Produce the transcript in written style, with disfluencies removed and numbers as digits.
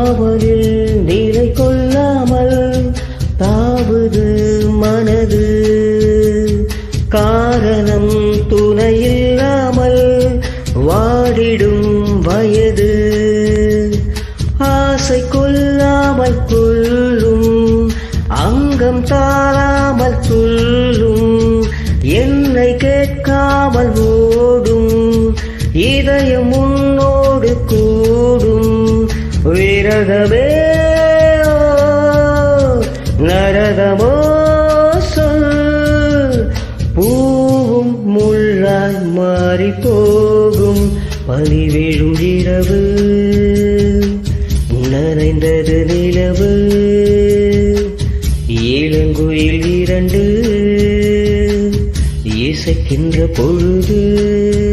காவலில் நிலை கொள்ளாமல் தாவுது மனது. காரணம் துணையில்லாமல் வாடிடும் வயது. ஆசை கொள்ளாமல் கொள்ளும் அங்கம் தாராமல் துள்ளும். என்னை கேட்காமல் ஓடும் இதயம் உன்னோடு கூடும். விரகமே நரகமோ சொல். பூவும் முள்ளாய் மாறி போகும் பனி விழும் இரவு. நனைந்தது நிலவு. இளங்குயில் இரண்டு இசைக்கின்ற பொழுது.